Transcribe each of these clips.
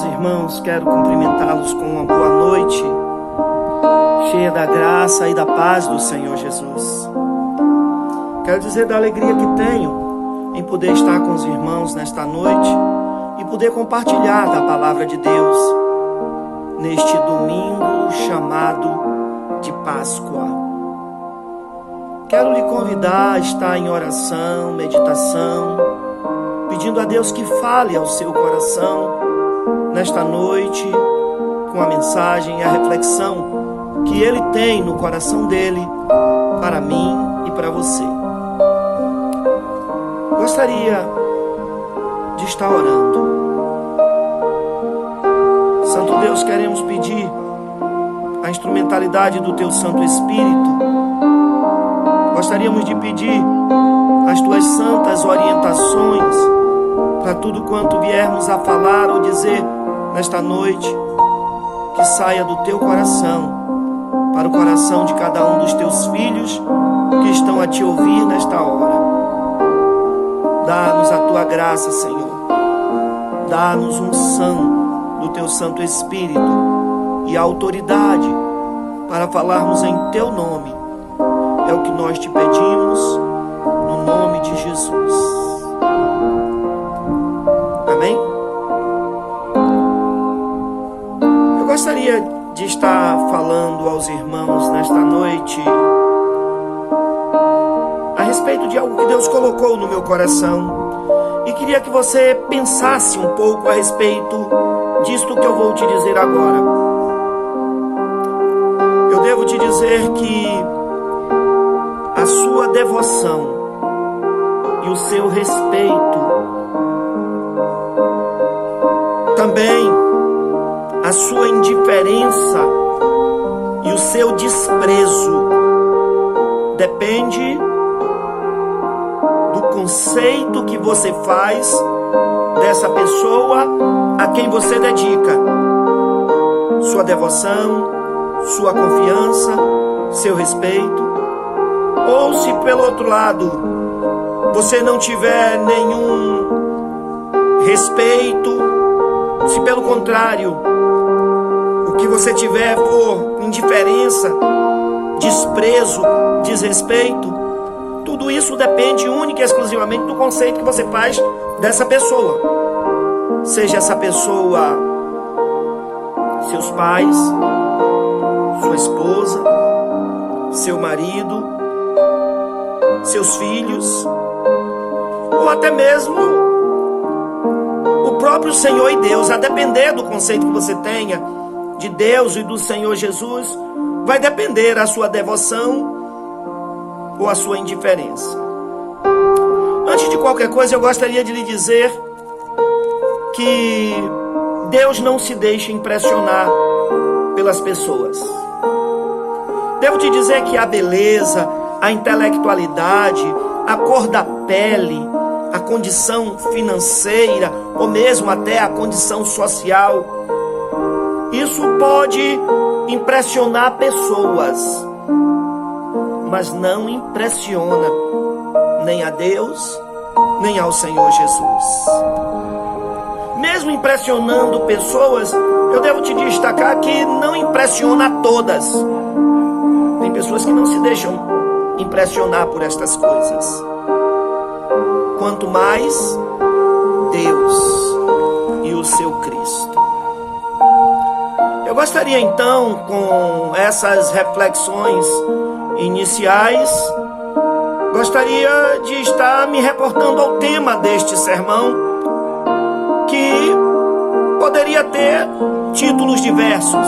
Amados irmãos, quero cumprimentá-los com uma boa noite, cheia da graça e da paz do Senhor Jesus. Quero dizer da alegria que tenho em poder estar com os irmãos nesta noite e poder compartilhar da palavra de Deus neste domingo chamado de Páscoa. Quero lhe convidar a estar em oração, meditação, pedindo a Deus que fale ao seu coração nesta noite com a mensagem e a reflexão que Ele tem no coração dele para mim e para você. Gostaria de estar orando. Santo Deus, queremos pedir a instrumentalidade do Teu Santo Espírito. Gostaríamos de pedir as Tuas santas orientações para tudo quanto viermos a falar ou dizer nesta noite, que saia do Teu coração para o coração de cada um dos Teus filhos que estão a Te ouvir nesta hora. Dá-nos a Tua graça, Senhor. Dá-nos unção do Teu Santo Espírito e a autoridade para falarmos em Teu nome. É o que nós Te pedimos, no nome de Jesus. Amém? Eu gostaria de estar falando aos irmãos nesta noite a respeito de algo que Deus colocou no meu coração e queria que você pensasse um pouco a respeito disto que eu vou te dizer agora. Eu devo te dizer que a sua devoção e o seu respeito, também a sua indiferença e o seu desprezo, depende do conceito que você faz dessa pessoa a quem você dedica sua devoção, sua confiança, seu respeito. Ou se pelo outro lado você não tiver nenhum respeito, se pelo contrário o que você tiver for indiferença, desprezo, desrespeito, tudo isso depende única e exclusivamente do conceito que você faz dessa pessoa. Seja essa pessoa seus pais, sua esposa, seu marido, seus filhos, ou até mesmo o próprio Senhor e Deus. A depender do conceito que você tenha de Deus e do Senhor Jesus, vai depender a sua devoção ou a sua indiferença. Antes de qualquer coisa, eu gostaria de lhe dizer que Deus não se deixa impressionar pelas pessoas. Devo te dizer que a beleza, a intelectualidade, a cor da pele, a condição financeira ou mesmo até a condição social, isso pode impressionar pessoas, mas não impressiona nem a Deus, nem ao Senhor Jesus. Mesmo impressionando pessoas, eu devo te destacar que não impressiona a todas. Tem pessoas que não se deixam impressionar por estas coisas. Quanto mais Deus e o seu Cristo. Eu gostaria então, com essas reflexões iniciais, gostaria de estar me reportando ao tema deste sermão, que poderia ter títulos diversos.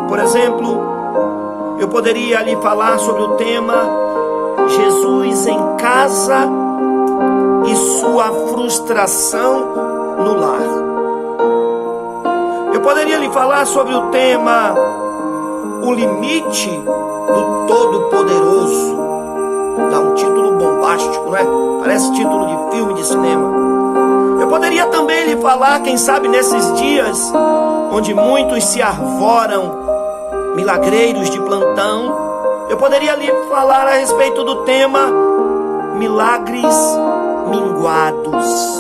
Por exemplo, eu poderia lhe falar sobre o tema Jesus em casa e sua frustração no lar. Eu poderia lhe falar sobre o tema o limite do Todo-Poderoso. Dá um título bombástico, não é? Parece título de filme de cinema. Eu poderia também lhe falar, quem sabe nesses dias onde muitos se arvoram, milagreiros de plantão, eu poderia lhe falar a respeito do tema milagres minguados.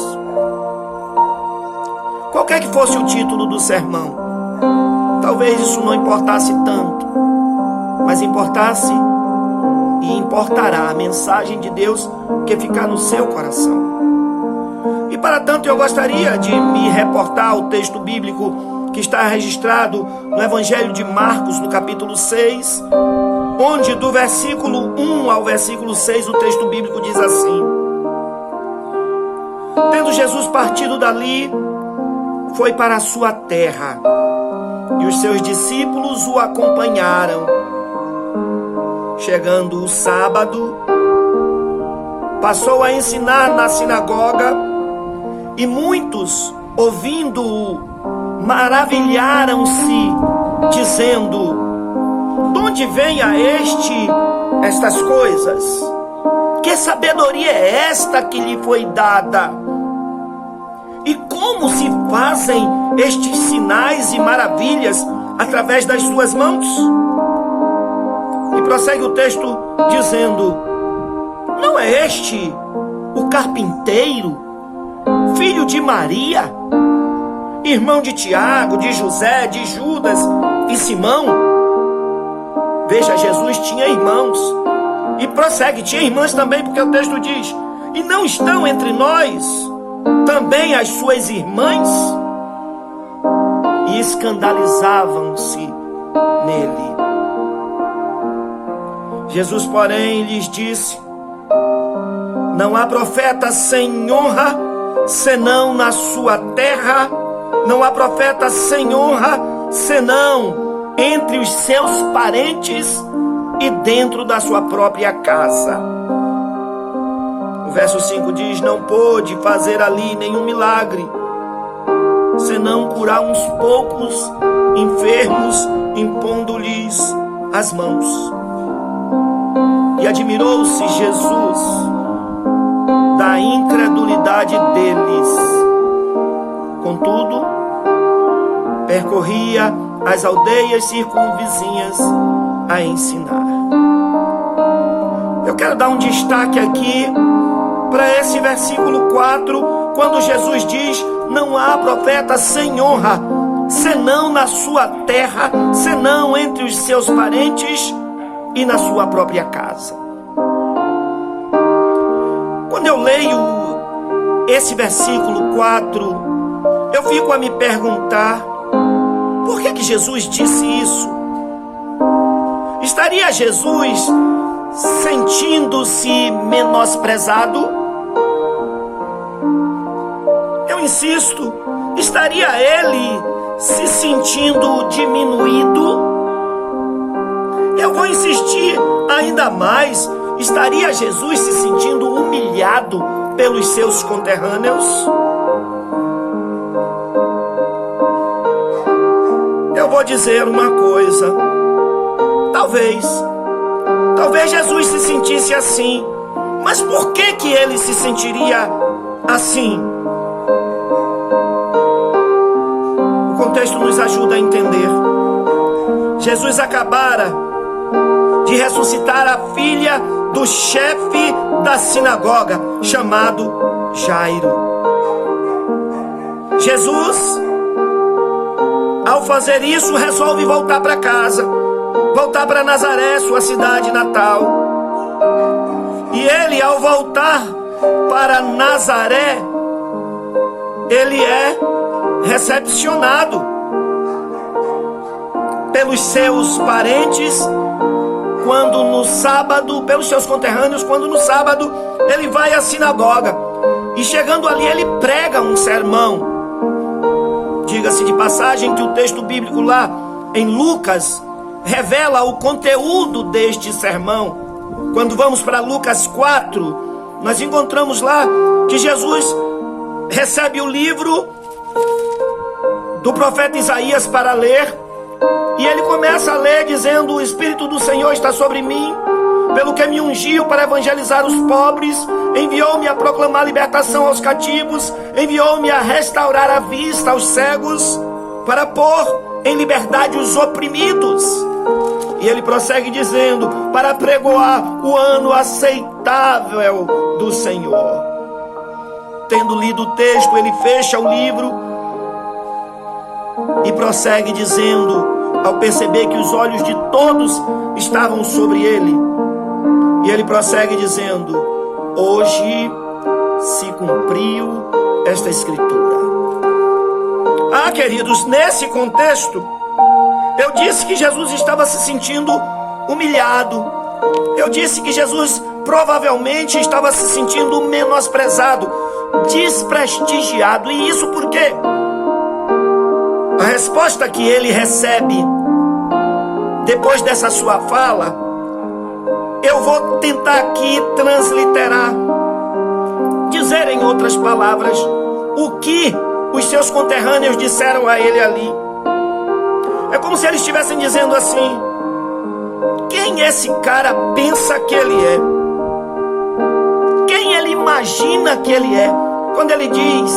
Qualquer Qualquer que fosse o título do sermão, talvez isso não importasse tanto, mas importasse e importará a mensagem de Deus que ficar no seu coração. E para tanto eu gostaria de me reportar ao texto bíblico que está registrado no Evangelho de Marcos, no capítulo 6, onde do versículo 1 ao versículo 6 o texto bíblico diz assim: Tendo Jesus partido dali, foi para a sua terra, e os seus discípulos o acompanharam. Chegando o sábado, passou a ensinar na sinagoga, e muitos, ouvindo-o, maravilharam-se, dizendo: De onde vem a estas coisas? Que sabedoria é esta que lhe foi dada? E como se fazem estes sinais e maravilhas através das suas mãos? E prossegue o texto dizendo: Não é este o carpinteiro, filho de Maria, irmão de Tiago, de José, de Judas e Simão? Veja, Jesus tinha irmãos. E prossegue, tinha irmãs também, porque o texto diz: E não estão entre nós também as suas irmãs? E escandalizavam-se nele. Jesus, porém, lhes disse: Não há profeta sem honra, senão na sua terra. Não há profeta sem honra, senão entre os seus parentes e dentro da sua própria casa. O verso 5 diz: Não pôde fazer ali nenhum milagre, senão curar uns poucos enfermos, impondo-lhes as mãos. E admirou-se Jesus da incredulidade deles. Contudo, percorria as aldeias circunvizinhas a ensinar. Eu quero dar um destaque aqui para esse versículo 4, quando Jesus diz: Não há profeta sem honra, senão na sua terra, senão entre os seus parentes e na sua própria casa. Quando eu leio esse versículo 4, eu fico a me perguntar: por que Jesus disse isso? Estaria Jesus sentindo-se menosprezado? Eu insisto, estaria ele se sentindo diminuído? Eu vou insistir ainda mais, estaria Jesus se sentindo humilhado pelos seus conterrâneos? Eu vou dizer uma coisa: talvez Jesus se sentisse assim, mas por que ele se sentiria assim? O contexto nos ajuda a entender. Jesus acabara de ressuscitar a filha do chefe da sinagoga, chamado Jairo. Jesus, ao fazer isso, resolve voltar para casa, voltar para Nazaré, sua cidade natal. E ele, ao voltar para Nazaré, ele é recepcionado pelos seus parentes, quando no sábado, pelos seus conterrâneos, quando no sábado ele vai à sinagoga. E chegando ali, ele prega um sermão. Diga-se de passagem que o texto bíblico lá em Lucas revela o conteúdo deste sermão. Quando vamos para Lucas 4, nós encontramos lá que Jesus recebe o livro do profeta Isaías para ler, e ele começa a ler dizendo: O Espírito do Senhor está sobre mim, pelo que me ungiu para evangelizar os pobres, enviou-me a proclamar libertação aos cativos, enviou-me a restaurar a vista aos cegos, para pôr em liberdade os oprimidos. E ele prossegue dizendo: para pregoar o ano aceitável do Senhor. Tendo lido o texto, ele fecha o livro E prossegue dizendo, ao perceber que os olhos de todos estavam sobre ele, e ele prossegue dizendo: hoje se cumpriu esta escritura. Ah, queridos, nesse contexto, eu disse que Jesus estava se sentindo humilhado. Eu disse que Jesus provavelmente estava se sentindo menosprezado, desprestigiado. E isso por quê? A resposta que ele recebe depois dessa sua fala, eu vou tentar aqui transliterar, dizer em outras palavras o que os seus conterrâneos disseram a ele ali. É como se eles estivessem dizendo assim: quem esse cara pensa que ele é? Quem ele imagina que ele é? Quando ele diz,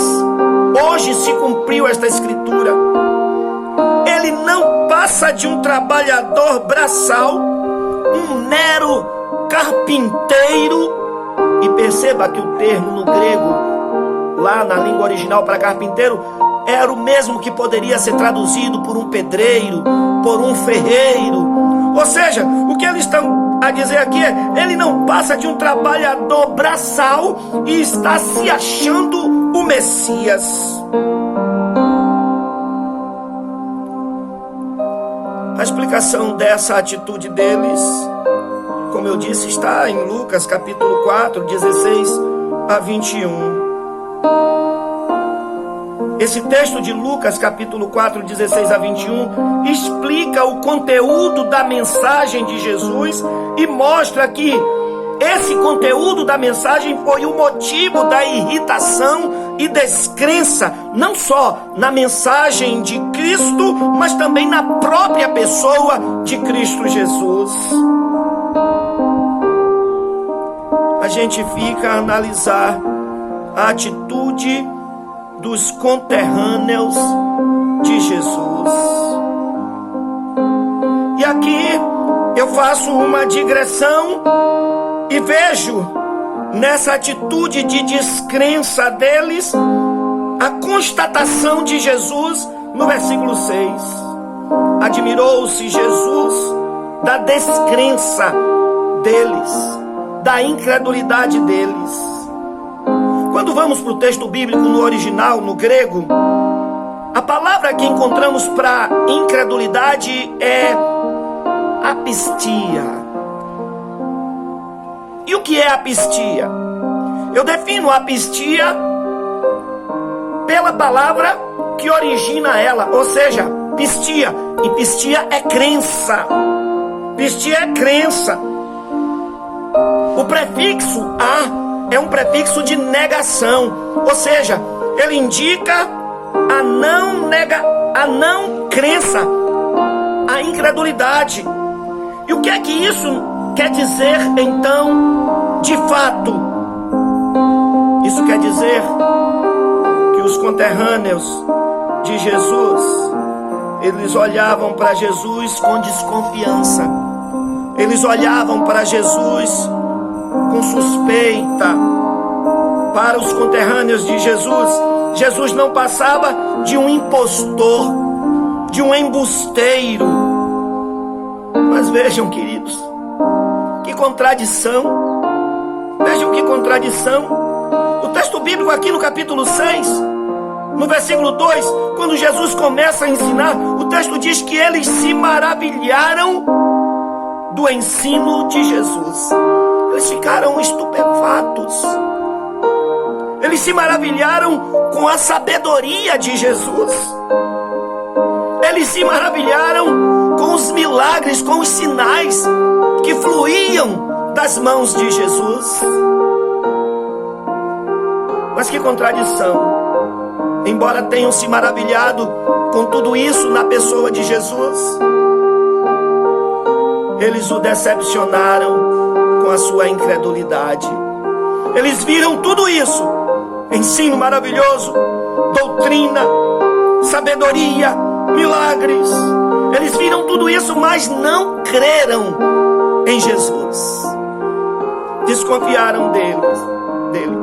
hoje se cumpriu esta escritura, ele não passa de um trabalhador braçal, um mero carpinteiro. E perceba que o termo no grego, lá na língua original para carpinteiro, era o mesmo que poderia ser traduzido por um pedreiro, por um ferreiro. Ou seja, o que eles estão a dizer aqui é: ele não passa de um trabalhador braçal e está se achando o Messias. A explicação dessa atitude deles, como eu disse, está em Lucas capítulo 4, 16 a 21. Esse texto de Lucas capítulo 4, 16 a 21 explica o conteúdo da mensagem de Jesus e mostra que esse conteúdo da mensagem foi o motivo da irritação e descrença, não só na mensagem de Cristo, mas também na própria pessoa de Cristo Jesus. A gente fica a analisar a atitude dos conterrâneos de Jesus. E aqui eu faço uma digressão e vejo nessa atitude de descrença deles a constatação de Jesus no versículo 6. Admirou-se Jesus da descrença deles, da incredulidade deles. Quando vamos para o texto bíblico no original, no grego, a palavra que encontramos para incredulidade é apistia. E o que é apistia? Eu defino a apistia pela palavra que origina ela, ou seja, pistia. E pistia é crença. Pistia é crença. O prefixo a é um prefixo de negação, ou seja, ele indica a não crença, a incredulidade. E o que é que isso quer dizer, então, de fato? Isso quer dizer que os conterrâneos de Jesus, eles olhavam para Jesus com desconfiança. Eles olhavam para Jesus com suspeita. Para os conterrâneos de Jesus, Jesus não passava de um impostor, de um embusteiro. Mas vejam, queridos, que contradição. Vejam que contradição. O texto bíblico aqui no capítulo 6, no versículo 2, quando Jesus começa a ensinar, o texto diz que eles se maravilharam do ensino de Jesus. Eles ficaram estupefatos. Eles se maravilharam com a sabedoria de Jesus. Eles se maravilharam com os milagres, com os sinais que fluíam das mãos de Jesus. Mas que contradição. Embora tenham se maravilhado com tudo isso na pessoa de Jesus, eles o decepcionaram com a sua incredulidade. Eles viram tudo isso, ensino maravilhoso, doutrina, sabedoria, milagres. Eles viram tudo isso, mas não creram em Jesus. Desconfiaram dele.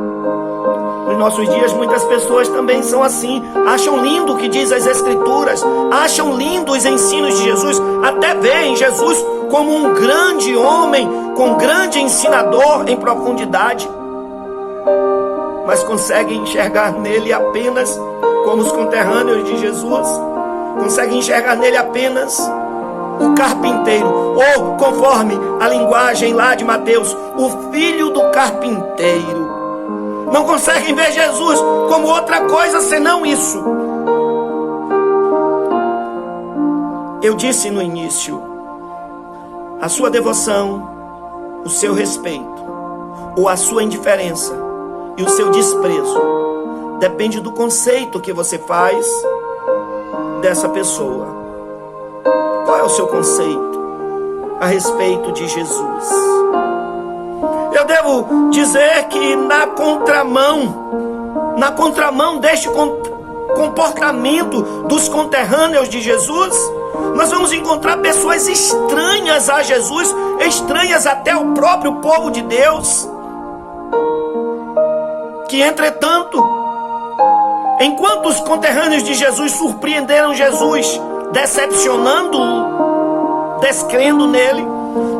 No nossos dias muitas pessoas também são assim, acham lindo o que diz as Escrituras, acham lindo os ensinos de Jesus, até veem Jesus como um grande homem, com grande ensinador em profundidade, mas conseguem enxergar nele apenas, como os conterrâneos de Jesus, conseguem enxergar nele apenas o carpinteiro, ou conforme a linguagem lá de Mateus, o filho do carpinteiro. Não conseguem ver Jesus como outra coisa senão isso. Eu disse no início, a sua devoção, o seu respeito, ou a sua indiferença e o seu desprezo, depende do conceito que você faz dessa pessoa. Qual é o seu conceito a respeito de Jesus? Eu devo dizer que na contramão deste comportamento dos conterrâneos de Jesus, nós vamos encontrar pessoas estranhas a Jesus, estranhas até ao próprio povo de Deus, que entretanto, enquanto os conterrâneos de Jesus surpreenderam Jesus, decepcionando-o, descrendo nele,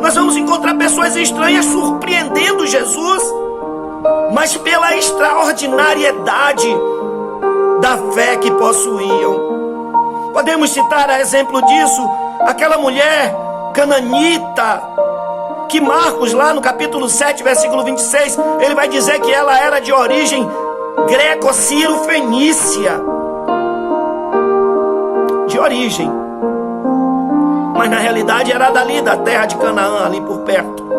nós vamos encontrar pessoas estranhas surpreendendo Jesus, mas pela extraordinariedade da fé que possuíam. Podemos citar a exemplo disso aquela mulher cananita, que Marcos, lá no capítulo 7, versículo 26, ele vai dizer que ela era de origem greco-ciro-fenícia. De origem. Mas na realidade era dali, da terra de Canaã, ali por perto.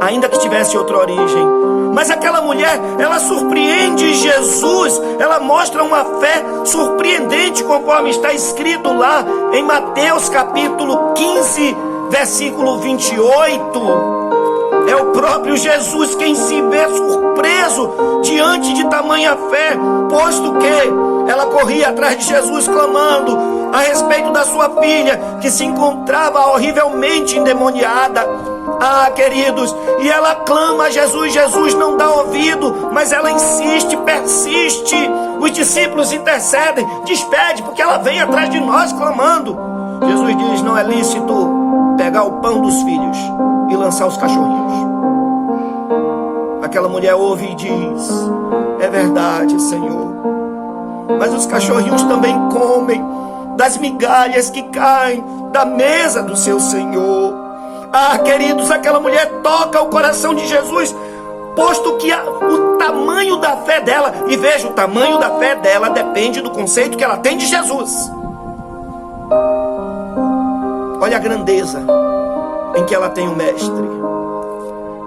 Ainda que tivesse outra origem. Mas aquela mulher, ela surpreende Jesus. Ela mostra uma fé surpreendente, conforme está escrito lá em Mateus capítulo 15, versículo 28. É o próprio Jesus quem se vê surpreso diante de tamanha fé, posto que ela corria atrás de Jesus clamando a respeito da sua filha, que se encontrava horrivelmente endemoniada. Ah, queridos, e ela clama a Jesus, Jesus não dá ouvido, mas ela insiste, persiste. Os discípulos intercedem, despede, porque ela vem atrás de nós clamando. Jesus diz, não é lícito pegar o pão dos filhos e lançar os cachorrinhos. Aquela mulher ouve e diz, é verdade, Senhor, mas os cachorrinhos também comem das migalhas que caem da mesa do seu Senhor. Ah, queridos, aquela mulher toca o coração de Jesus, posto que o tamanho da fé dela, e veja, o tamanho da fé dela depende do conceito que ela tem de Jesus. Olha a grandeza em que ela tem o Mestre.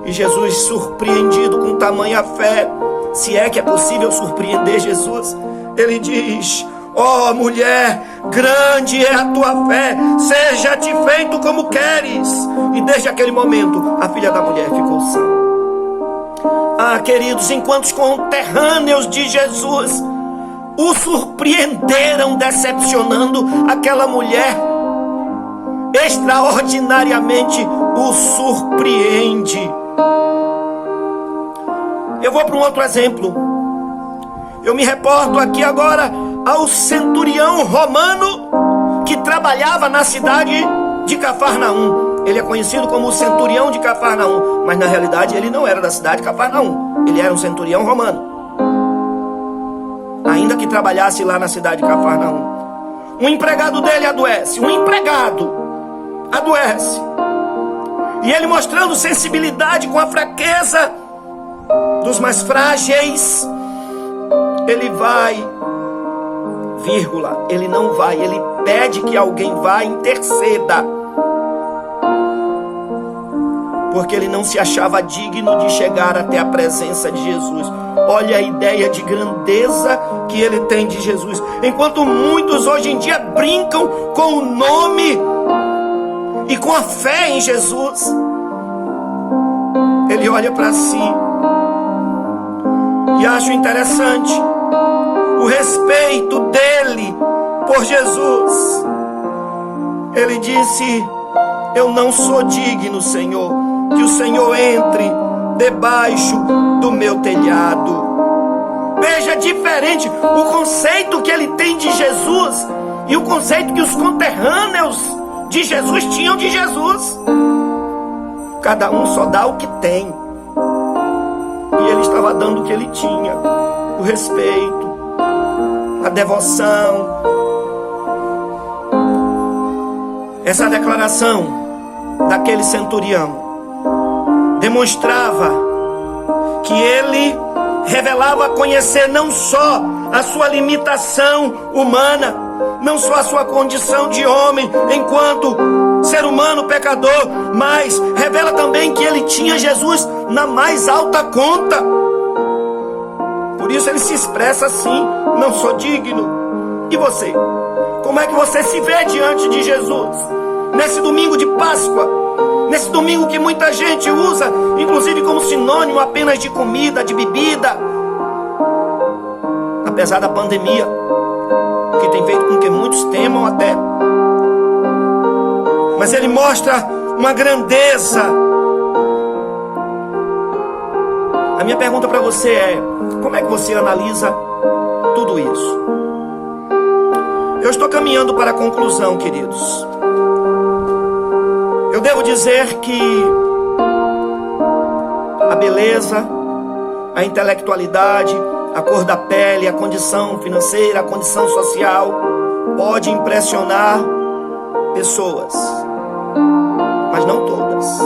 E Jesus, surpreendido com tamanha fé, se é que é possível surpreender Jesus, ele diz, ó mulher, grande é a tua fé, seja-te feito como queres. E desde aquele momento, a filha da mulher ficou sã. Ah, queridos, enquanto os conterrâneos de Jesus o surpreenderam, decepcionando, aquela mulher extraordinariamente o surpreende. Eu vou para um outro exemplo. Eu me reporto aqui agora ao centurião romano que trabalhava na cidade de Cafarnaum. Ele é conhecido como o centurião de Cafarnaum, mas na realidade ele não era da cidade de Cafarnaum. Ele era um centurião romano, ainda que trabalhasse lá na cidade de Cafarnaum. Um empregado dele adoece. Um empregado adoece. E ele, mostrando sensibilidade com a fraqueza dos mais frágeis, ele vai, ele não vai, ele pede que alguém vá e interceda, porque ele não se achava digno de chegar até a presença de Jesus. Olha a ideia de grandeza que ele tem de Jesus. Enquanto muitos hoje em dia brincam com o nome e com a fé em Jesus, ele olha para si. E acho interessante o respeito dele por Jesus. Ele disse, eu não sou digno, Senhor, que o Senhor entre debaixo do meu telhado. Veja diferente o conceito que ele tem de Jesus e o conceito que os conterrâneos de Jesus tinham de Jesus. Cada um só dá o que tem. E ele estava dando o que ele tinha: o respeito, a devoção. Essa declaração daquele centurião demonstrava que ele revelava conhecer não só a sua limitação humana, não só a sua condição de homem enquanto ser humano pecador, mas revela também que ele tinha Jesus na mais alta conta. Por isso ele se expressa assim: não sou digno. E você? Como é que você se vê diante de Jesus? Nesse domingo de Páscoa, nesse domingo que muita gente usa, inclusive como sinônimo apenas de comida, de bebida. Apesar da pandemia, que tem feito com que muitos temam até. Mas ele mostra uma grandeza. A minha pergunta para você é: como é que você analisa tudo isso? Eu estou caminhando para a conclusão, queridos. Eu devo dizer que a beleza, a intelectualidade, a cor da pele, a condição financeira, a condição social pode impressionar pessoas, mas não todas.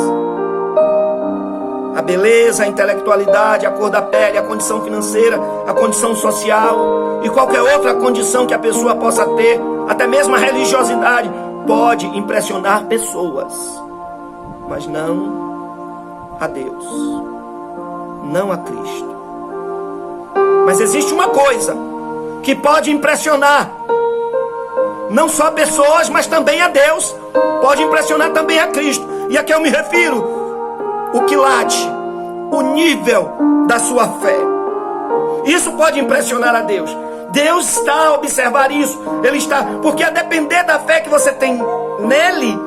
A beleza, a intelectualidade, a cor da pele, a condição financeira, a condição social e qualquer outra condição que a pessoa possa ter, até mesmo a religiosidade, pode impressionar pessoas, mas não a Deus, não a Cristo. Mas existe uma coisa que pode impressionar não só pessoas, mas também a Deus. Pode impressionar também a Cristo. E a que eu me refiro? O quilate, o nível da sua fé. Isso pode impressionar a Deus. Deus está a observar isso. Ele está, porque a depender da fé que você tem nele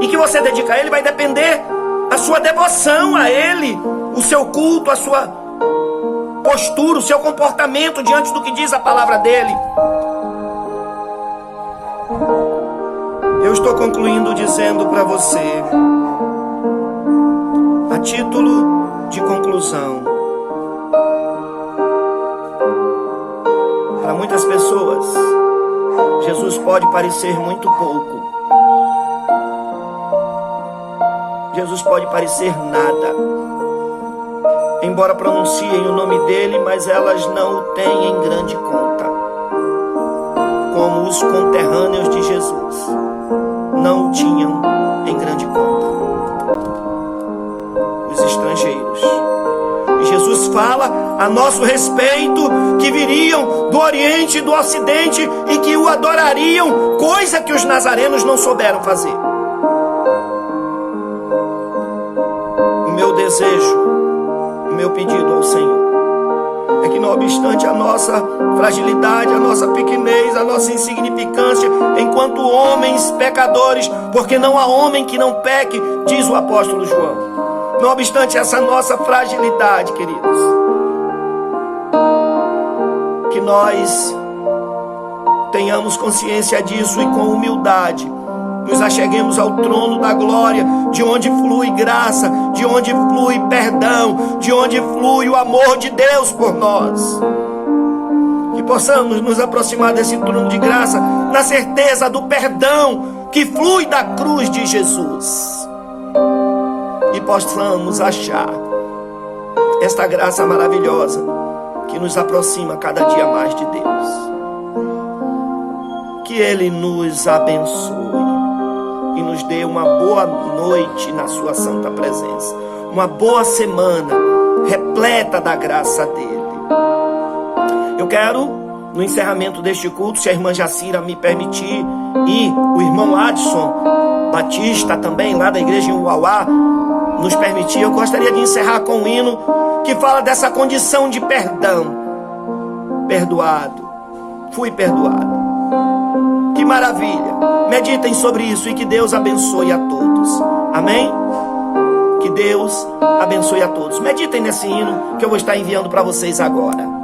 e que você dedica a ele, vai depender a sua devoção a ele, o seu culto, a sua postura, o seu comportamento diante do que diz a palavra dele. Eu estou concluindo dizendo para você, a título de conclusão, para muitas pessoas, Jesus pode parecer muito pouco. Jesus pode parecer nada. Embora pronunciem o nome dele, mas elas não o têm em grande conta. Como os conterrâneos de Jesus não o tinham em grande conta. Os estrangeiros. E Jesus fala a nosso respeito que viriam do Oriente e do Ocidente e que o adorariam, coisa que os nazarenos não souberam fazer. O meu desejo, o meu pedido ao Senhor é que, não obstante a nossa fragilidade, a nossa pequenez, a nossa insignificância, enquanto homens pecadores, porque não há homem que não peque, diz o apóstolo João. Não obstante essa nossa fragilidade, queridos, que nós tenhamos consciência disso e com humildade nos acheguemos ao trono da glória, de onde flui graça, de onde flui perdão, de onde flui o amor de Deus por nós. Que possamos nos aproximar desse trono de graça na certeza do perdão que flui da cruz de Jesus. E possamos achar esta graça maravilhosa que nos aproxima cada dia mais de Deus. Que Ele nos abençoe e nos dê uma boa noite na sua santa presença, uma boa semana repleta da graça dele. Eu quero, no encerramento deste culto, se a irmã Jacira me permitir, e o irmão Adson Batista também, lá da igreja em Uauá, nos permitir, eu gostaria de encerrar com um hino que fala dessa condição de perdão. Perdoado, fui perdoado. Que maravilha! Meditem sobre isso e que Deus abençoe a todos. Amém? Que Deus abençoe a todos. Meditem nesse hino que eu vou estar enviando para vocês agora.